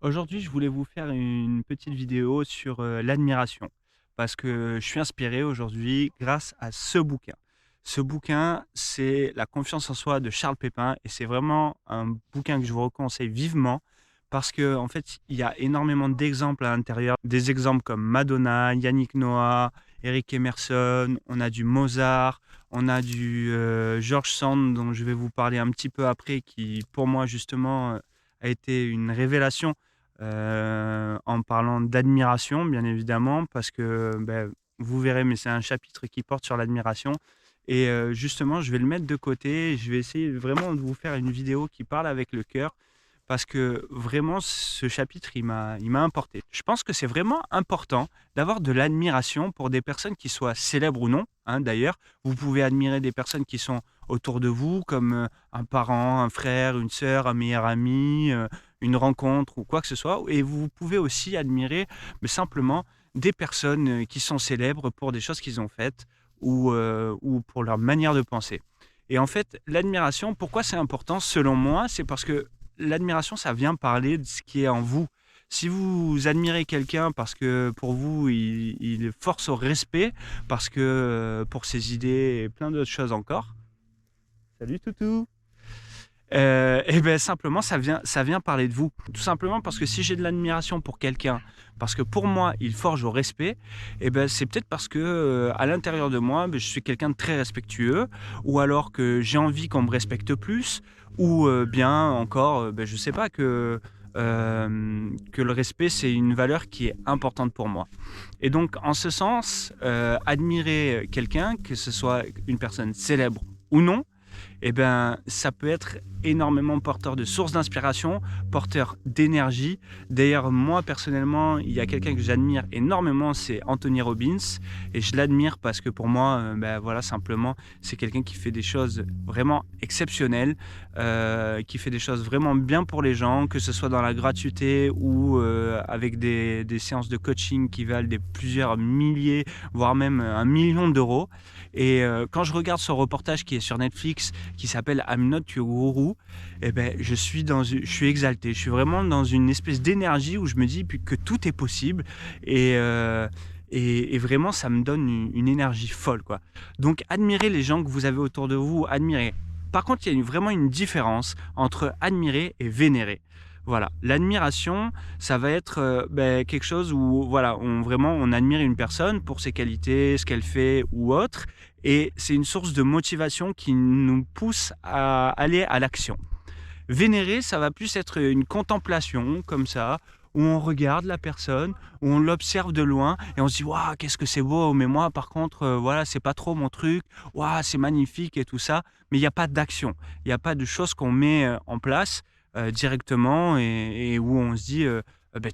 Aujourd'hui, je voulais vous faire une petite vidéo sur l'admiration. Parce que je suis inspiré aujourd'hui grâce à ce bouquin. Ce bouquin, c'est La confiance en soi de Charles Pépin. Et c'est vraiment un bouquin que je vous conseille vivement. Parce que en fait, il y a énormément d'exemples à l'intérieur. Des exemples comme Madonna, Yannick Noah, Eric Emerson, on a du Mozart, on a du George Sand, dont je vais vous parler un petit peu après, qui pour moi justement a été une révélation en parlant d'admiration, bien évidemment, parce que vous verrez, mais c'est un chapitre qui porte sur l'admiration. Et justement, je vais le mettre de côté. Je vais essayer vraiment de vous faire une vidéo qui parle avec le cœur, parce que vraiment, ce chapitre, il m'a importé. Je pense que c'est vraiment important d'avoir de l'admiration pour des personnes qui soient célèbres ou non, hein, d'ailleurs. Vous pouvez admirer des personnes qui sont autour de vous, comme un parent, un frère, une sœur, un meilleur ami, une rencontre ou quoi que ce soit. Et vous pouvez aussi admirer, mais simplement, des personnes qui sont célèbres pour des choses qu'ils ont faites ou pour leur manière de penser. Et en fait, l'admiration, pourquoi c'est important selon moi? C'est parce que l'admiration, ça vient parler de ce qui est en vous. Si vous admirez quelqu'un parce que pour vous, il force au respect, parce que pour ses idées et plein d'autres choses encore. Salut toutou. Et ben simplement, ça vient parler de vous. Tout simplement parce que si j'ai de l'admiration pour quelqu'un, parce que pour moi, il forge au respect, et ben c'est peut-être parce que à l'intérieur de moi, je suis quelqu'un de très respectueux, ou alors que j'ai envie qu'on me respecte plus, ou bien encore, je sais pas, que le respect, c'est une valeur qui est importante pour moi. Et donc, en ce sens, admirer quelqu'un, que ce soit une personne célèbre ou non, eh ben, ça peut être énormément porteur de sources d'inspiration, porteur d'énergie. D'ailleurs, moi, personnellement, il y a quelqu'un que j'admire énormément, c'est Anthony Robbins. Et je l'admire parce que pour moi, voilà, simplement, c'est quelqu'un qui fait des choses vraiment exceptionnelles, qui fait des choses vraiment bien pour les gens, que ce soit dans la gratuité ou avec des séances de coaching qui valent des plusieurs milliers, voire même 1 million d'euros. Et quand je regarde ce reportage qui est sur Netflix, qui s'appelle I'm Not Your Guru, eh ben, je suis exalté. Je suis vraiment dans une espèce d'énergie où je me dis que tout est possible. Et, et vraiment, ça me donne une énergie folle, quoi. Donc, admirez les gens que vous avez autour de vous, admirez. Par contre, il y a vraiment une différence entre admirer et vénérer. Voilà, l'admiration, ça va être quelque chose où voilà, on admire une personne pour ses qualités, ce qu'elle fait ou autre, et c'est une source de motivation qui nous pousse à aller à l'action. Vénérer, ça va plus être une contemplation comme ça, où on regarde la personne, où on l'observe de loin et on se dit waouh, qu'est-ce que c'est beau, mais moi par contre voilà, c'est pas trop mon truc. Waouh, c'est magnifique et tout ça, mais il n'y a pas d'action. Il n'y a pas de choses qu'on met en place directement et où on se dit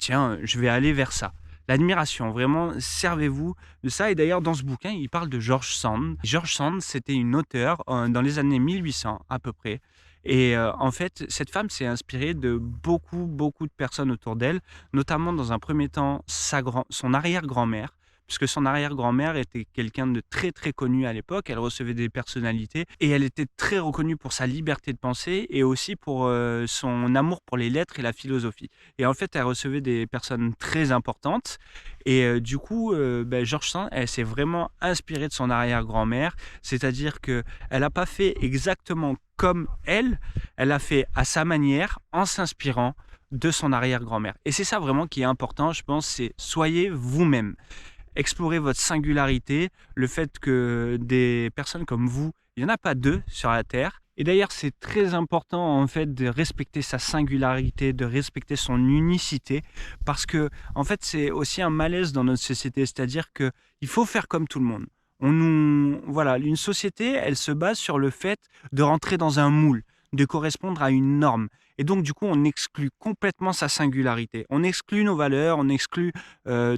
tiens, je vais aller vers ça. L'admiration, vraiment, servez-vous de ça. Et d'ailleurs, dans ce bouquin, il parle de George Sand. George Sand, c'était une auteure dans les années 1800 à peu près. Et en fait, cette femme s'est inspirée de beaucoup, beaucoup de personnes autour d'elle, notamment dans un premier temps son arrière-grand-mère, puisque son arrière-grand-mère était quelqu'un de très, très connu à l'époque. Elle recevait des personnalités et elle était très reconnue pour sa liberté de penser et aussi pour son amour pour les lettres et la philosophie. Et en fait, elle recevait des personnes très importantes. Et du coup, George Sand, elle s'est vraiment inspirée de son arrière-grand-mère, c'est-à-dire que elle n'a pas fait exactement comme elle a fait à sa manière en s'inspirant de son arrière-grand-mère. Et c'est ça vraiment qui est important, je pense, c'est soyez vous-même. Explorez votre singularité, le fait que des personnes comme vous, il n'y en a pas deux sur la Terre. Et d'ailleurs, c'est très important en fait de respecter sa singularité, de respecter son unicité, parce que en fait, c'est aussi un malaise dans notre société, c'est-à-dire que il faut faire comme tout le monde. Voilà, une société, elle se base sur le fait de rentrer dans un moule, de correspondre à une norme. Et donc, du coup, on exclut complètement sa singularité. On exclut nos valeurs, on exclut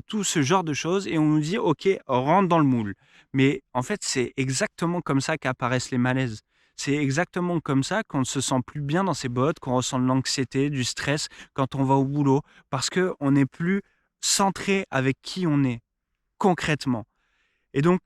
tout ce genre de choses et on nous dit: «OK, rentre dans le moule». Mais en fait, c'est exactement comme ça qu'apparaissent les malaises. C'est exactement comme ça qu'on ne se sent plus bien dans ses bottes, qu'on ressent de l'anxiété, du stress quand on va au boulot, parce qu'on n'est plus centré avec qui on est, concrètement. Et donc,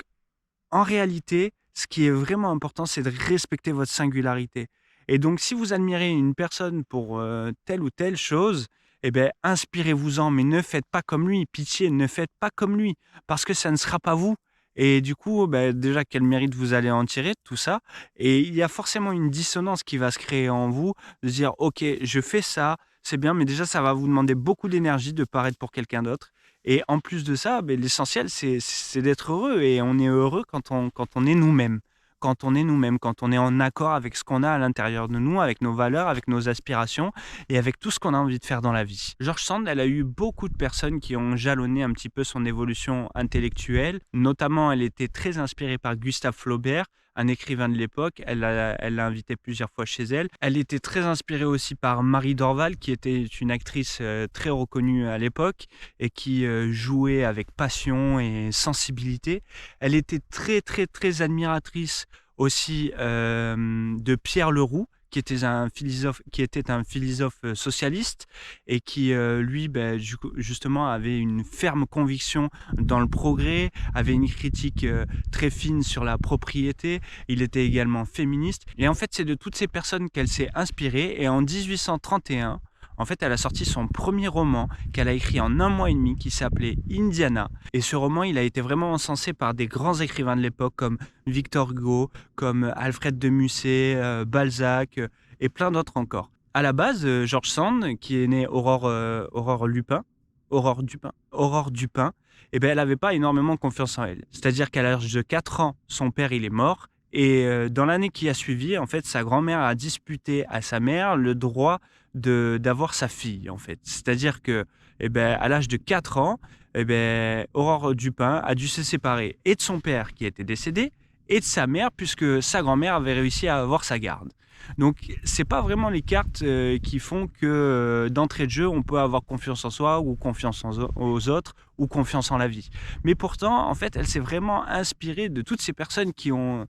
en réalité, ce qui est vraiment important, c'est de respecter votre singularité. Et donc, si vous admirez une personne pour telle ou telle chose, eh ben, inspirez-vous-en, mais ne faites pas comme lui. Pitié, ne faites pas comme lui, parce que ça ne sera pas vous. Et du coup, ben, déjà, quel mérite vous allez en tirer de tout ça? Et il y a forcément une dissonance qui va se créer en vous, de dire, OK, je fais ça, c'est bien, mais déjà, ça va vous demander beaucoup d'énergie de paraître pour quelqu'un d'autre. Et en plus de ça, ben, l'essentiel, c'est d'être heureux. Et on est heureux quand on est nous-mêmes. Quand on est nous-mêmes, quand on est en accord avec ce qu'on a à l'intérieur de nous, avec nos valeurs, avec nos aspirations et avec tout ce qu'on a envie de faire dans la vie. George Sand, elle a eu beaucoup de personnes qui ont jalonné un petit peu son évolution intellectuelle. Notamment, elle était très inspirée par Gustave Flaubert, un écrivain de l'époque. Elle l'a invité plusieurs fois chez elle. Elle était très inspirée aussi par Marie Dorval, qui était une actrice très reconnue à l'époque et qui jouait avec passion et sensibilité. Elle était très, très, très admiratrice aussi de Pierre Leroux, qui était un philosophe socialiste et qui, lui, ben, justement, avait une ferme conviction dans le progrès, avait une critique très fine sur la propriété. Il était également féministe. Et en fait, c'est de toutes ces personnes qu'elle s'est inspirée. Et en 1831, en fait, elle a sorti son premier roman qu'elle a écrit en 1 mois et demi qui s'appelait Indiana. Et ce roman, il a été vraiment encensé par des grands écrivains de l'époque comme Victor Hugo, comme Alfred de Musset, Balzac et plein d'autres encore. À la base, George Sand, qui est née Aurore Dupin, eh ben, elle n'avait pas énormément confiance en elle. C'est-à-dire qu'à l'âge de 4 ans, son père il est mort. Et dans l'année qui a suivi, en fait, sa grand-mère a disputé à sa mère le droit d'avoir sa fille, en fait. C'est-à-dire que, eh ben, à l'âge de 4 ans, eh ben, Aurore Dupin a dû se séparer et de son père qui était décédé et de sa mère puisque sa grand-mère avait réussi à avoir sa garde. Donc, c'est pas vraiment les cartes qui font que d'entrée de jeu, on peut avoir confiance en soi ou confiance aux autres ou confiance en la vie. Mais pourtant, en fait, elle s'est vraiment inspirée de toutes ces personnes qui ont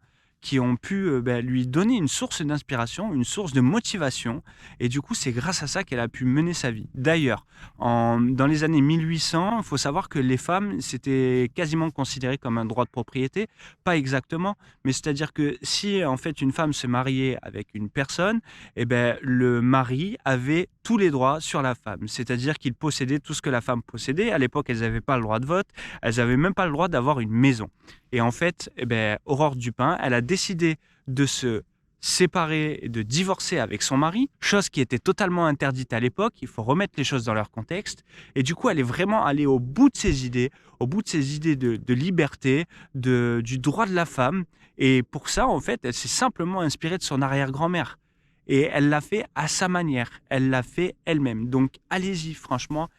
pu lui donner une source d'inspiration, une source de motivation. Et du coup, c'est grâce à ça qu'elle a pu mener sa vie. D'ailleurs, dans les années 1800, il faut savoir que les femmes, c'était quasiment considéré comme un droit de propriété. Pas exactement, mais c'est-à-dire que si en fait une femme se mariait avec une personne, eh ben, le mari avait tous les droits sur la femme. C'est-à-dire qu'il possédait tout ce que la femme possédait. À l'époque, elles n'avaient pas le droit de vote, elles n'avaient même pas le droit d'avoir une maison. Et en fait, eh ben, Aurore Dupin, elle a décidé de se séparer et de divorcer avec son mari, chose qui était totalement interdite à l'époque. Il faut remettre les choses dans leur contexte. Et du coup, elle est vraiment allée au bout de ses idées, de liberté, du droit de la femme. Et pour ça, en fait, elle s'est simplement inspirée de son arrière-grand-mère. Et elle l'a fait à sa manière. Elle l'a fait elle-même. Donc, allez-y, franchement,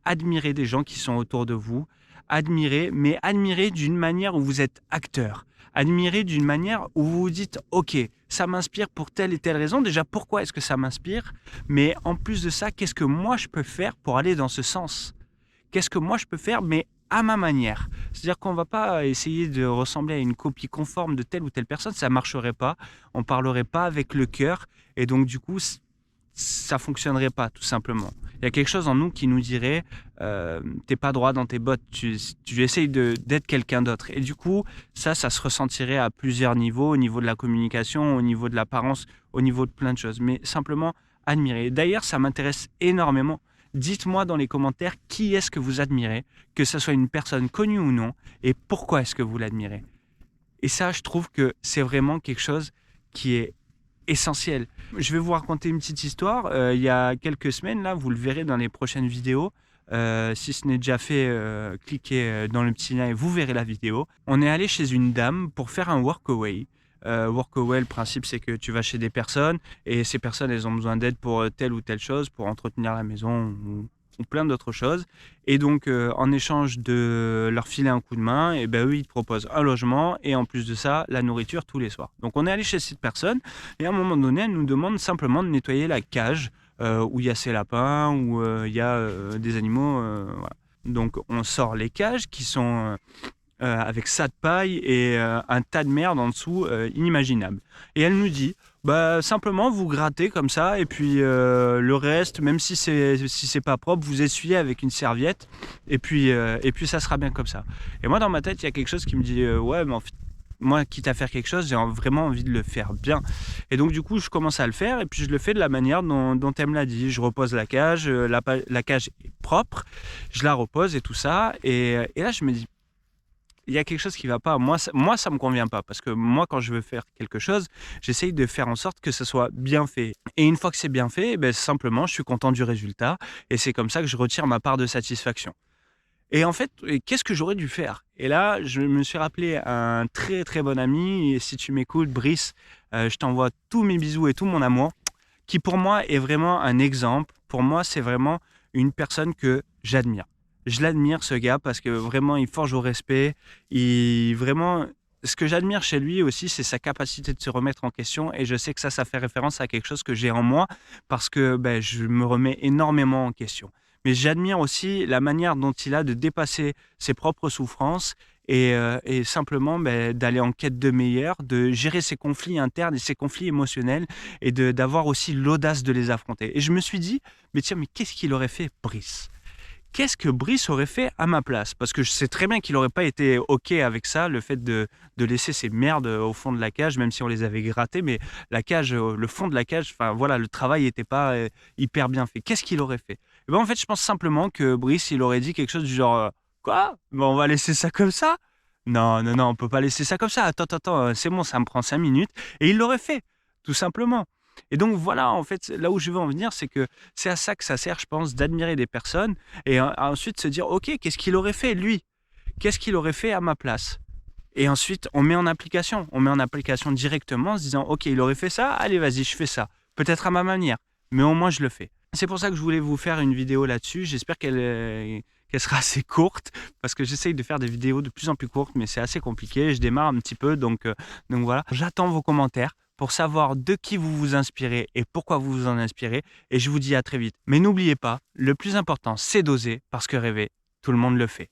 admirez des gens qui sont autour de vous. Admirez, mais admirez d'une manière où vous êtes acteur. Admirez d'une manière où vous vous dites « Ok, ça m'inspire pour telle et telle raison. Déjà, pourquoi est-ce que ça m'inspire? Mais en plus de ça, qu'est-ce que moi je peux faire pour aller dans ce sens? Qu'est-ce que moi je peux faire, mais à ma manière? C'est-à-dire qu'on ne va pas essayer de ressembler à une copie conforme de telle ou telle personne. Ça ne marcherait pas. On ne parlerait pas avec le cœur. Et donc, du coup, ça ne fonctionnerait pas, tout simplement. Il y a quelque chose en nous qui nous dirait t'es pas droit dans tes bottes, tu essayes d'être quelqu'un d'autre. Et du coup, ça se ressentirait à plusieurs niveaux, au niveau de la communication, au niveau de l'apparence, au niveau de plein de choses. Mais simplement admirer. D'ailleurs, ça m'intéresse énormément. Dites-moi dans les commentaires qui est-ce que vous admirez, que ce soit une personne connue ou non, et pourquoi est-ce que vous l'admirez. Et ça, je trouve que c'est vraiment quelque chose qui est essentiel. Je vais vous raconter une petite histoire. Il y a quelques semaines, là, vous le verrez dans les prochaines vidéos. Si ce n'est déjà fait, cliquez dans le petit lien et vous verrez la vidéo. On est allé chez une dame pour faire un workaway. Workaway, le principe, c'est que tu vas chez des personnes et ces personnes, elles ont besoin d'aide pour telle ou telle chose, pour entretenir la maison ou plein d'autres choses. Et donc, en échange de leur filer un coup de main, et ben, eux, ils te proposent un logement et en plus de ça, la nourriture tous les soirs. Donc, on est allé chez cette personne et à un moment donné, elle nous demande simplement de nettoyer la cage où il y a ses lapins, où il y a des animaux. Voilà. Donc, on sort les cages qui sont avec ça de paille et un tas de merde en dessous inimaginable. Et elle nous dit, bah, simplement vous grattez comme ça et puis le reste, même si c'est pas propre, vous essuyez avec une serviette et puis ça sera bien comme ça. Et moi dans ma tête, il y a quelque chose qui me dit ouais, mais en fait, moi, quitte à faire quelque chose, j'ai vraiment envie de le faire bien. Et donc, du coup, je commence à le faire et puis je le fais de la manière dont elle me l'a dit. Je repose la cage, la cage est propre, je la repose et tout ça. Et là, je me dis, il y a quelque chose qui ne va pas. Moi, ça ne me convient pas parce que moi, quand je veux faire quelque chose, j'essaye de faire en sorte que ce soit bien fait. Et une fois que c'est bien fait, ben, simplement, je suis content du résultat et c'est comme ça que je retire ma part de satisfaction. Et en fait, qu'est-ce que j'aurais dû faire? Et là, je me suis rappelé un très très bon ami, et si tu m'écoutes, Brice, je t'envoie tous mes bisous et tout mon amour, qui pour moi est vraiment un exemple. Pour moi, c'est vraiment une personne que j'admire. Je l'admire, ce gars, parce que vraiment, il forge au respect. Vraiment, ce que j'admire chez lui aussi, c'est sa capacité de se remettre en question. Et je sais que ça fait référence à quelque chose que j'ai en moi, parce que ben, je me remets énormément en question. Mais j'admire aussi la manière dont il a de dépasser ses propres souffrances et simplement ben, d'aller en quête de meilleur, de gérer ses conflits internes et ses conflits émotionnels et d'avoir aussi l'audace de les affronter. Et je me suis dit, mais tiens, mais qu'est-ce qu'il aurait fait, Brice? Qu'est-ce que Brice aurait fait à ma place? Parce que je sais très bien qu'il n'aurait pas été OK avec ça, le fait de laisser ces merdes au fond de la cage, même si on les avait grattées, mais la cage, le fond de la cage, enfin voilà, le travail n'était pas hyper bien fait. Qu'est-ce qu'il aurait fait? Eh ben, en fait, je pense simplement que Brice, il aurait dit quelque chose du genre Quoi? Ben, on va laisser ça comme ça? Non, non, non, on peut pas laisser ça comme ça. Attends, attends, attends, c'est bon, ça me prend 5 minutes. Et il l'aurait fait, tout simplement. Et donc voilà, en fait, là où je veux en venir, c'est que c'est à ça que ça sert, je pense, d'admirer des personnes et ensuite se dire, OK, qu'est-ce qu'il aurait fait, lui? Qu'est-ce qu'il aurait fait à ma place? Et ensuite, on met en application. On met en application directement en se disant, OK, il aurait fait ça, allez, vas-y, je fais ça. Peut-être à ma manière, mais au moins je le fais. C'est pour ça que je voulais vous faire une vidéo là-dessus. J'espère qu'elle sera assez courte parce que j'essaye de faire des vidéos de plus en plus courtes, mais c'est assez compliqué. Je démarre un petit peu, donc voilà. J'attends vos commentaires pour savoir de qui vous vous inspirez et pourquoi vous vous en inspirez. Et je vous dis à très vite. Mais n'oubliez pas, le plus important, c'est d'oser parce que rêver, tout le monde le fait.